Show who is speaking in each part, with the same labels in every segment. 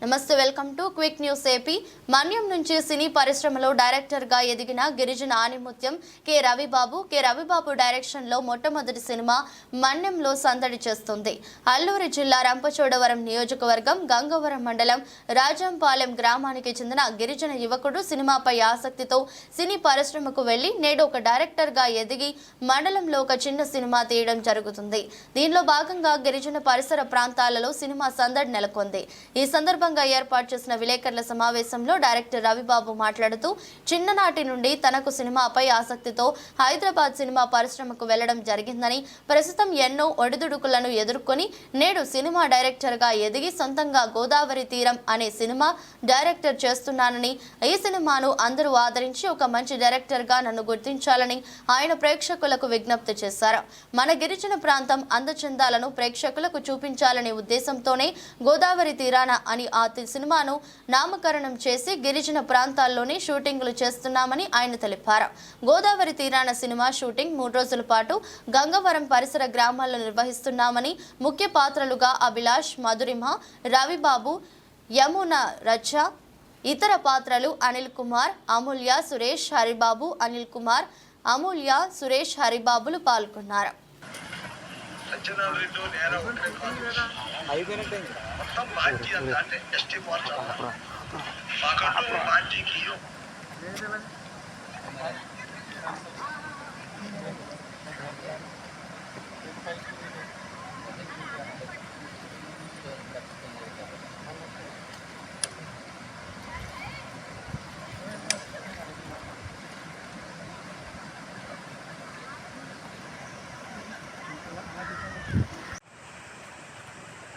Speaker 1: నమస్తే, welcome to quick news AP. Manyam నుంచి cine పరిశ్రమలో డైరెక్టర్ గా ఎదిగిన గిరిజన ఆణిముత్యం కె రవిబాబు డైరెక్షన్ లో మొట్టమొదటి సినిమా మన్యంలో సందడి చేస్తుంది. అల్లూరి జిల్లా రంపచోడవరం నియోజకవర్గం గంగవరం మండలం రాజంపాలెం గ్రామానికి చెందిన గిరిజన యువకుడు సినిమాపై ఆసక్తితో సినీ పరిశ్రమకు వెళ్లి నేడు ఒక డైరెక్టర్ గా ఎదిగి మండలంలో ఒక చిన్న సినిమా తీయడం జరుగుతుంది. దీనిలో భాగంగా గిరిజన పరిసర ప్రాంతాలలో సినిమా సందడి నెలకొంది. ఈ సందర్భంగా ఏర్పాటు చేసిన విలేకరుల సమావేశంలో డైరెక్టర్ రవిబాబు మాట్లాడుతూ చిన్ననాటి నుండి తనకు సినిమాపై ఆసక్తితో హైదరాబాద్ సినిమా పరిశ్రమకు వెళ్లడం జరిగిందని, ప్రస్తుతం ఎన్నో ఒడిదుడుకులను ఎదుర్కొని నేడు సినిమా డైరెక్టర్ గా ఎదిగి సొంతంగా గోదావరి తీరం అనే సినిమా డైరెక్టర్ చేస్తున్నానని, ఈ సినిమాను అందరూ ఆదరించి ఒక మంచి డైరెక్టర్ గా నన్ను గుర్తించాలని ఆయన ప్రేక్షకులకు విజ్ఞప్తి చేశారు. మన గిరిజన ప్రాంతం అందచందాలను ప్రేక్షకులకు చూపించాలనే ఉద్దేశంతోనే గోదావరి తీరాన అని ఆ సినిమాను నామకరణం చేసి గిరిజన ప్రాంతాల్లోనే షూటింగ్లు చేస్తున్నామని ఆయన తెలిపారు. గోదావరి తీరాన సినిమా షూటింగ్ 3 రోజుల పాటు గంగవరం పరిసర గ్రామాల్లో నిర్వహిస్తున్నామని, ముఖ్య పాత్రలుగా అభిలాష్, మధురిమ, రవిబాబు, యమున రచ్చ, ఇతర పాత్రలు అనిల్ కుమార్, అమూల్య, సురేష్, హరిబాబు, అనిల్ కుమార్, అమూల్య, సురేష్, హరిబాబులు పాల్గొన్నారు.
Speaker 2: మొత్తం పార్టీ అంతా అంటే ఎస్టీ మోర్చా మాకంటూ పార్టీకి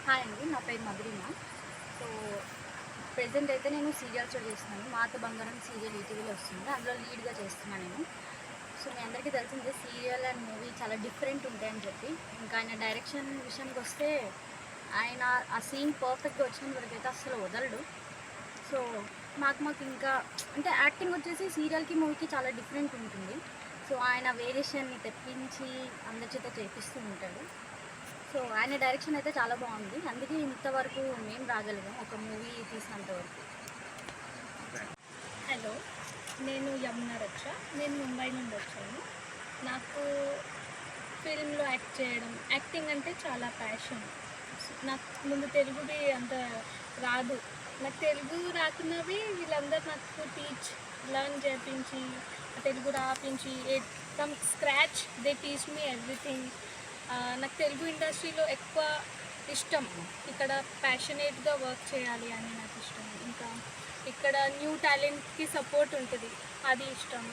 Speaker 3: హాయ్ అండి, నా పేరు మధురిమ. సో ప్రెజెంట్ అయితే నేను సీరియల్స్ చేస్తున్నాను. మాత బంగారం సీరియల్ ఈటీవీలో వస్తుంది, అందులో లీడ్గా చేస్తున్నాను నేను. సో మీ అందరికీ తెలిసిందే సీరియల్ అండ్ మూవీ చాలా డిఫరెంట్ ఉంటాయని చెప్పి. ఇంకా ఆయన డైరెక్షన్ విషయానికి వస్తే ఆయన ఆ సీన్ పర్ఫెక్ట్గా వచ్చినంత వరకు అయితే అసలు వదలడు. సో మాకు ఇంకా అంటే యాక్టింగ్ వచ్చేసి సీరియల్కి మూవీకి చాలా డిఫరెంట్ ఉంటుంది. సో ఆయన వేరియేషన్ని తెప్పించి అందరి చేత చేపిస్తూ ఉంటాడు. సో ఆయన డైరెక్షన్ అయితే చాలా బాగుంది, అందుకే ఇంతవరకు మేము రాగలిగాం ఒక మూవీ తీసినంత వరకు.
Speaker 4: హలో, నేను యమున రచ్చ. నేను ముంబై నుండి వచ్చాను. నాకు ఫిల్మ్లో యాక్టింగ్ అంటే చాలా ప్యాషన్. నాకు ముందు తెలుగుది అంత రాదు. నాకు తెలుగు రాకున్నవి వీళ్ళందరూ నాకు లర్న్ చేయించి తెలుగు రాపించి from scratch they teach me everything. నాకు తెలుగు ఇండస్ట్రీలో ఎక్కువ ఇష్టం. ఇక్కడ ప్యాషనేట్గా వర్క్ చేయాలి అని నాకు ఇష్టం. ఇంకా ఇక్కడ న్యూ టాలెంట్కి సపోర్ట్ ఉంటుంది, అది ఇష్టం.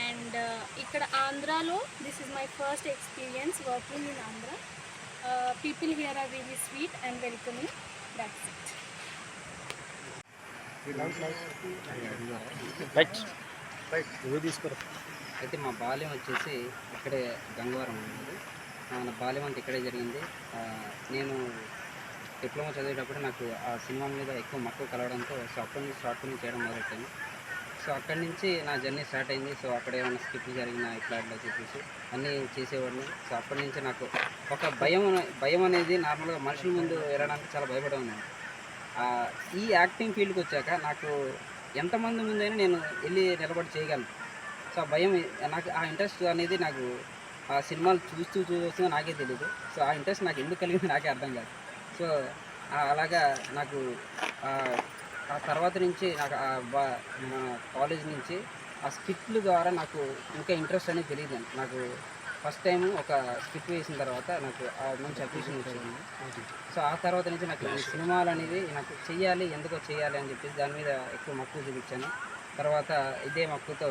Speaker 4: అండ్ ఇక్కడ ఆంధ్రాలో this is my first experience working in Andhra. People here are really sweet and welcoming. That's
Speaker 5: it. అయితే మా బాల్యం వచ్చేసి ఇక్కడే గంగవరం ఉంది. నా బాల్యం అంతా ఇక్కడే జరిగింది. నేను డిప్లొమా చదివేటప్పుడు నాకు ఆ సినిమా మీద ఎక్కువ మక్కువ కలవడంతో సో అక్కడి నుంచి షార్ట్ ఫిల్మ్ చేయడం మొదలెట్టాను. సో అక్కడి నుంచి నా జర్నీ స్టార్ట్ అయింది. సో అక్కడ ఏమైనా స్కిప్లు జరిగిన ఇట్లా చెప్పేసి అన్నీ చేసేవాడిని. సో అప్పటి నుంచి నాకు ఒక భయం అనేది నార్మల్గా మనుషుల ముందు వెళ్ళడానికి చాలా భయపడే ఉన్నాను. ఈ యాక్టింగ్ ఫీల్డ్కి వచ్చాక నాకు ఎంతమంది ముందైనా నేను వెళ్ళి నిలబడి చేయగలను. సో ఆ భయం నాకు, ఆ ఇంట్రెస్ట్ అనేది నాకు ఆ సినిమాలు చూస్తూ నాకే తెలియదు. సో ఆ ఇంట్రెస్ట్ నాకు ఎందుకు కలిగింది నాకే అర్థం కాదు. సో అలాగా నాకు ఆ తర్వాత నుంచి నాకు మన కాలేజ్ నుంచి ఆ స్కిట్లు ద్వారా నాకు ఇంకా ఇంట్రెస్ట్ అనేది తెలియదు. నాకు ఫస్ట్ టైం ఒక స్కిట్ వేసిన తర్వాత నాకు మంచి అప్రిషియేషన్ వచ్చింది. సో ఆ తర్వాత నుంచి నాకు ఈ సినిమాలు అనేది నాకు చెయ్యాలి, ఎందుకో చేయాలి అని చెప్పేసి దాని మీద ఎక్కువ మక్కువ చూపించాను. తర్వాత ఇదే మక్కువతో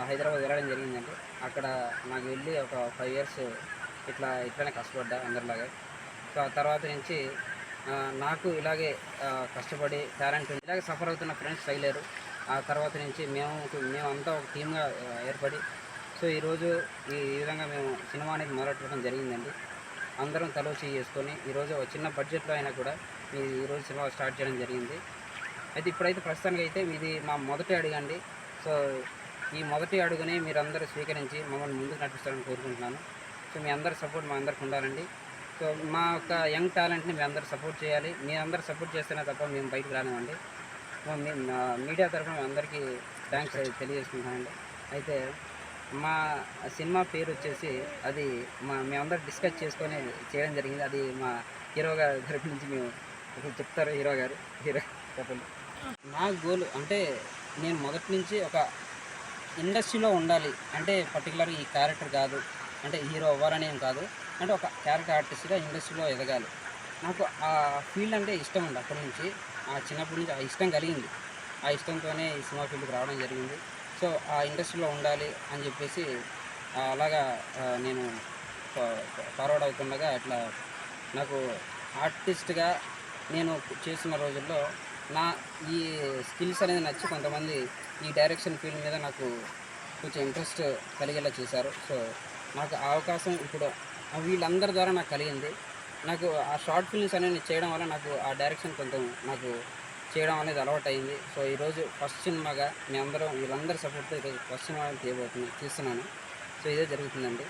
Speaker 5: హైదరాబాద్ వెళ్ళడం జరిగిందండి. అక్కడ నాకు వెళ్ళి ఒక 5 years ఇట్లానే కష్టపడ్డా అందరిలాగా. సో ఆ తర్వాత నుంచి నాకు ఇలాగే కష్టపడి టాలెంట్ ఇలాగే సఫర్ అవుతున్న ఫ్రెండ్స్ తగిలారు. ఆ తర్వాత నుంచి మేమంతా ఒక టీమ్గా ఏర్పడి సో ఈరోజు ఈ విధంగా మేము సినిమా అనేది మొదలెట్టడం జరిగిందండి. అందరం తలో చేసుకొని ఈరోజు ఒక చిన్న బడ్జెట్లో అయినా కూడా ఈరోజు సినిమా స్టార్ట్ చేయడం జరిగింది. అయితే ఇప్పుడైతే ప్రస్తుతానికి అయితే ఇది మా మొదటి అడుగండి. సో ఈ మొదటి అడుగుని మీరందరూ స్వీకరించి మమ్మల్ని ముందుకు నడిపిస్తారని కోరుకుంటున్నాను. సో మీ అందరి సపోర్ట్ మా అందరికి ఉండాలండి. సో మా యొక్క యంగ్ టాలెంట్ని మీ అందరూ సపోర్ట్ చేయాలి. మీ అందరూ సపోర్ట్ చేస్తేనే తప్ప మేము బయటకు రానివ్వండి. మీడియా తరఫున మీ అందరికీ థ్యాంక్స్ తెలియజేసుకుంటానండి. అయితే మా సినిమా పేరు వచ్చేసి అది మేమందరం డిస్కస్ చేసుకొని చేయడం జరిగింది. అది మా హీరో గారి తరఫు నుంచి మేము చెప్తారు. హీరో చెప్పండి. నా గోల్ అంటే నేను మొదటి నుంచి ఒక ఇండస్ట్రీలో ఉండాలి అంటే పర్టికులర్గా ఈ క్యారెక్టర్ కాదు, అంటే హీరో అవ్వాలని ఏం కాదు, అంటే ఒక క్యారెక్టర్ ఆర్టిస్ట్గా ఇండస్ట్రీలో ఎదగాలి. నాకు ఆ ఫీల్డ్ అంటే ఇష్టం ఉంది. అప్పటి నుంచి చిన్నప్పటి నుంచి ఆ ఇష్టం కలిగింది. ఆ ఇష్టంతోనే ఈ సినిమా ఫీల్డ్కి రావడం జరిగింది. సో ఆ ఇండస్ట్రీలో ఉండాలి అని చెప్పేసి అలాగా నేను ఫార్వర్డ్ అవుతుండగా అట్లా నాకు ఆర్టిస్ట్గా నేను చేస్తున్న రోజుల్లో ఈ స్కిల్స్ అనేది నచ్చి కొంతమంది ఈ డైరెక్షన్ ఫీల్డ్ మీద నాకు కొంచెం ఇంట్రెస్ట్ కలిగేలా చేశారు. సో నాకు ఆ అవకాశం ఇప్పుడు వీళ్ళందరి ద్వారా నాకు కలిగింది. నాకు ఆ షార్ట్ ఫిల్మ్స్ అనేది చేయడం వల్ల నాకు ఆ డైరెక్షన్ కొంచెం నాకు చేయడం అనేది అలవాటు అయింది. సో ఈరోజు ఫస్ట్ సినిమాగా మీ అందరం వీళ్ళందరి సపోర్ట్తో ఈరోజు ఫస్ట్ సినిమా తీస్తున్నాను. సో ఇదే జరుగుతుందండి.